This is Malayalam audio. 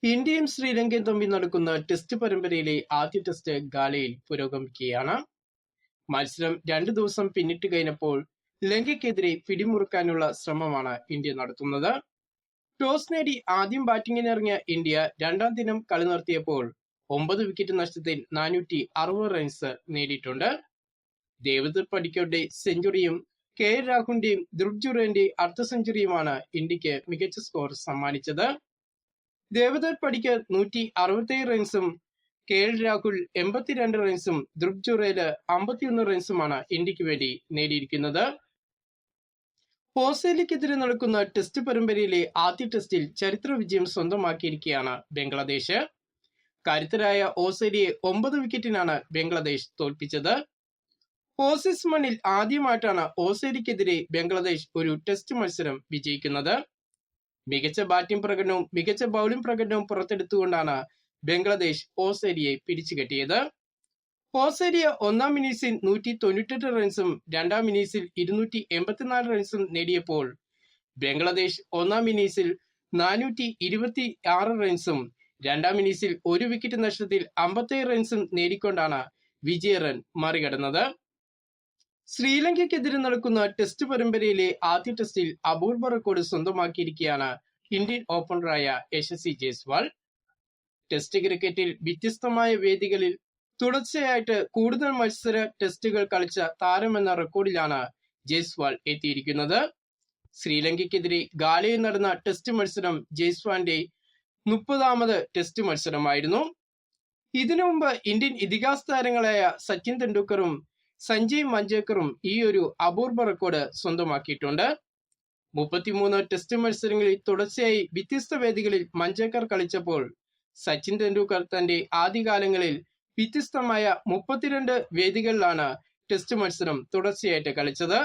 ഇന്ത്യയും ശ്രീലങ്കയും തമ്മിൽ നടക്കുന്ന ടെസ്റ്റ് പരമ്പരയിലെ ആദ്യ ടെസ്റ്റ് ഗാലയിൽ പുരോഗമിക്കുകയാണ്. മത്സരം 2 ദിവസം പിന്നിട്ട് കഴിഞ്ഞപ്പോൾ ലങ്കയ്ക്കെതിരെ പിടിമുറുക്കാനുള്ള ശ്രമമാണ് ഇന്ത്യ നടത്തുന്നത്. ടോസ് നേടി ആദ്യം ബാറ്റിംഗിനിറങ്ങിയ ഇന്ത്യ രണ്ടാം ദിനം കളി നിർത്തിയപ്പോൾ 9 വിക്കറ്റ് നഷ്ടത്തിൽ 460 റൺസ് നേടിയിട്ടുണ്ട്. ദേവദത്ത് പടിക്കറുടെ സെഞ്ചുറിയും രാഹുലിന്റെയും ധ്രുവ് ജുറേലിന്റെയും അർദ്ധ സെഞ്ചുറിയുമാണ് ഇന്ത്യക്ക് മികച്ച സ്കോർ സമ്മാനിച്ചത്. ദേവദത്ത് പടിക്കർ 167 റൺസും രാഹുൽ 82 റൺസും ധ്രുവ് ജുറേല് 51 റൺസുമാണ് ഇന്ത്യക്ക് വേണ്ടി നേടിയിരിക്കുന്നത്. ഓസ്ട്രേലിയക്കെതിരെ നടക്കുന്ന ടെസ്റ്റ് പരമ്പരയിലെ ആദ്യ ടെസ്റ്റിൽ ചരിത്ര വിജയം സ്വന്തമാക്കിയിരിക്കുകയാണ് ബംഗ്ലാദേശ്. കരുത്തരായ ഓസ്ട്രേലിയയെ 9 വിക്കറ്റിനാണ് ബംഗ്ലാദേശ് തോൽപ്പിച്ചത്. ഓസീസ് മണ്ണിൽ ആദ്യമായിട്ടാണ് ഓസ്ട്രേലിയക്കെതിരെ ബംഗ്ലാദേശ് ഒരു ടെസ്റ്റ് മത്സരം വിജയിക്കുന്നത്. മികച്ച ബാറ്റിംഗ് പ്രകടനവും മികച്ച ബൗളിംഗ് പ്രകടനവും പുറത്തെടുത്തുകൊണ്ടാണ് ബംഗ്ലാദേശ് ഓസ്ട്രേലിയയെ പിടിച്ചുകെട്ടിയത്. ഓസ്ട്രേലിയ ഒന്നാം ഇന്നിംഗ്സിൽ 198 റൺസും രണ്ടാം ഇന്നിംഗ്സിൽ 284 റൺസും നേടിയപ്പോൾ ബംഗ്ലാദേശ് ഒന്നാം ഇന്നിംഗ്സിൽ 426 റൺസും രണ്ടാം ഇന്നിംഗ്സിൽ 1 വിക്കറ്റ് നഷ്ടത്തിൽ 57 റൺസും നേടിക്കൊണ്ടാണ് വിജയ റൺ മറികടന്നത്. ശ്രീലങ്കയ്ക്കെതിരെ നടക്കുന്ന ടെസ്റ്റ് പരമ്പരയിലെ ആദ്യ ടെസ്റ്റിൽ അപൂർവ റെക്കോർഡ് സ്വന്തമാക്കിയിരിക്കുകയാണ് ഇന്ത്യൻ ഓപ്പണറായ യശസ്വി ജയ്സ്വാൾ. ടെസ്റ്റ് ക്രിക്കറ്റിൽ വ്യത്യസ്തമായ വേദികളിൽ തുടർച്ചയായിട്ട് കൂടുതൽ മത്സര ടെസ്റ്റുകൾ കളിച്ച താരമെന്ന റെക്കോർഡിലാണ് ജയ്സ്വാൾ എത്തിയിരിക്കുന്നത്. ശ്രീലങ്കയ്ക്കെതിരെ ഗാലയിൽ നടന്ന ടെസ്റ്റ് മത്സരം ജയ്സ്വാളിന്റെ 30ാമത് ടെസ്റ്റ് മത്സരമായിരുന്നു. ഇതിനു മുമ്പ് ഇന്ത്യൻ ഇതിഹാസ താരങ്ങളായ സച്ചിൻ തെണ്ടുൽക്കറും സഞ്ജയ് മഞ്ചേക്കറും ഈ ഒരു അപൂർവ റെക്കോർഡ് സ്വന്തമാക്കിയിട്ടുണ്ട്. 33 ടെസ്റ്റ് മത്സരങ്ങളിൽ തുടർച്ചയായി വ്യത്യസ്ത വേദികളിൽ മഞ്ചേക്കർ കളിച്ചപ്പോൾ സച്ചിൻ തെണ്ടുൽക്കർ തന്റെ ആദ്യകാലങ്ങളിൽ വ്യത്യസ്തമായ 32 വേദികളിലാണ് ടെസ്റ്റ് മത്സരം തുടർച്ചയായിട്ട് കളിച്ചത്.